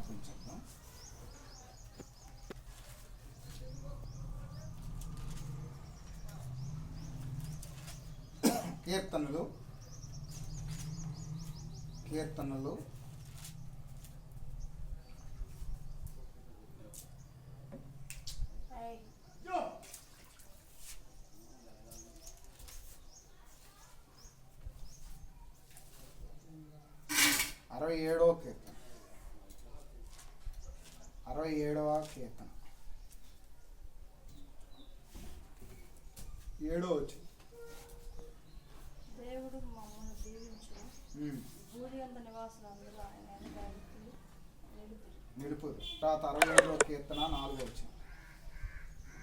ప్రార్థన చేద్దాం. కీర్తనలు 67వ కీర్తన 67వ కీర్తన 7వ వచనం. దేవుడు మమ్మల్ని దీవించు, భూమి అంత నివాసులందరూ ఆయన నిలుపురు. తర్వాత 67వ కీర్తన 4వ వచనం.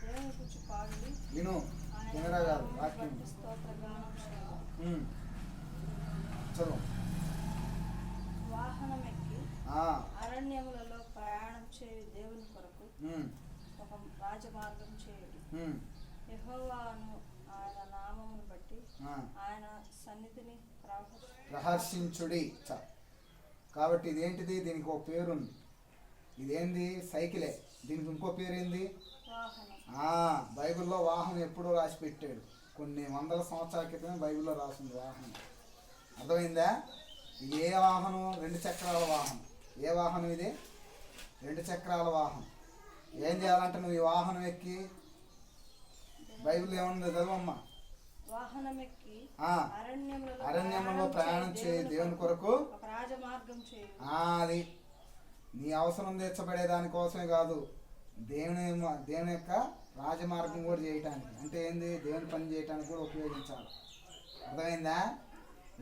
దేవుని గురించి పాడి విను, వినరా కాదు వాక్యం స్తోత్రగానం చదువు. వాహనం ఎక్కి అరణ్యములలో ప్రయాణం చేయు దేవుని కొరకు ఒక రాజమార్గం చేయుడు. యెహోవాను ఆయన నామమును బట్టి ఆయన సన్నిధిని ప్రహర్షించుడి. కాబట్టి ఇదేంటిది? దీనికి ఒక పేరుంది. ఇదేంది? సైకిలే. దీనికి ఇంకో పేరేంది? బైబిల్లో వాహనం ఎప్పుడో రాసి పెట్టాడు. కొన్ని వందల సంవత్సరాల క్రితమే బైబిల్లో రాసింది వాహనం. అర్థమైందా? ఇది ఏ వాహనం? 2 చక్రాల వాహనం. ఏ వాహనం ఇది? 2 చక్రాల వాహనం. ఏం చేయాలంటే నువ్వు ఈ వాహనం ఎక్కి, బైబిల్ ఏముంది చదవమ్మా. వాహనం ఎక్కి అరణ్యంలో ప్రయాణం చేయి దేవుని కొరకు అది నీ అవసరం తీర్చబడే దానికోసమే కాదు, దేవుని యొక్క రాజమార్గం కూడా చేయటానికి. అంటే ఏంది? దేవుని పని చేయటానికి కూడా ఉపయోగించాలి. అర్థమైందా?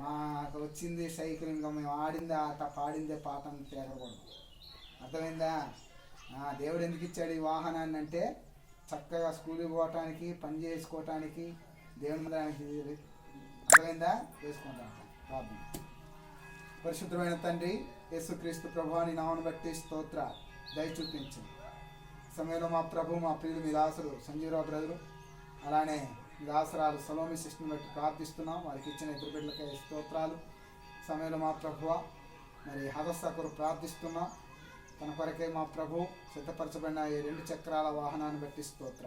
మాకు వచ్చింది సైకిల్, ఇంకా మేము ఆడిందే ఆట, పాడిందే పాట అని తేగకూడదు. అర్థమైందా? దేవుడు ఎందుకు ఇచ్చాడు ఈ వాహనాన్ని అంటే చక్కగా స్కూల్కి పోవటానికి, పని చేసుకోవటానికి, దేవుని మందిరానికి. అర్థమైందా? చేసుకుంటాను. ప్రార్థన. పరిశుద్ధమైన తండ్రి యేసుక్రీస్తు ప్రభువాని నామను బట్టి స్తోత్ర. దయ చూపించు సమయంలో మా ప్రభు, మా ప్రియులు మీ దాసులు సంజీవరావు బ్రదరు, అలానే మీ దాసరాలు సలోమి సిస్టర్ని బట్టి ప్రార్థిస్తున్నాం. వారికి ఇచ్చిన ఇద్దరు బిడ్డలకై స్తోత్రాలు. సమయంలో మా ప్రభువ మరి హదస్స కొరకు ప్రార్థిస్తున్నాం. తన కొరకై మా ప్రభు సిద్ధపరచబడిన ఈ 2 చక్రాల వాహనాన్ని బట్టి స్తోత్ర.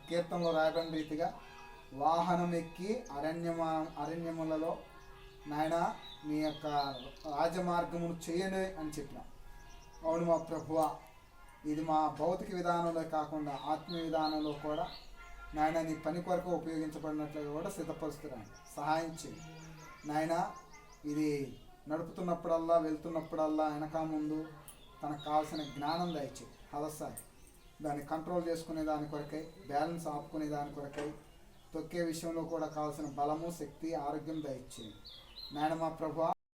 కీర్తనలో రాయబడిన రీతిగా వాహనం ఎక్కి అరణ్యములలో నాయన మీ యొక్క రాజమార్గమును చేయను అని చెప్పినాం. అవును మా ప్రభువ, ఇది మా భౌతిక విధానంలో కాకుండా ఆత్మీయ విధానంలో కూడా నాయన నీ పని కొరకు ఉపయోగించబడినట్లుగా కూడా సిద్ధపరుస్తున్నాను. సహాయం చేయి నాయన. ఇది నడుపుతున్నప్పుడల్లా, వెళ్తున్నప్పుడల్లా వెనక ముందు తనకు కావాల్సిన జ్ఞానం దయచేయి. హదస్సాయి దాన్ని కంట్రోల్ చేసుకునే దాని కొరకై, బ్యాలెన్స్ ఆపుకునే దాని కొరకై, తొక్కే విషయంలో కూడా కావాల్సిన బలము, శక్తి, ఆరోగ్యం దయచేయి నాయన మా ప్రభువా.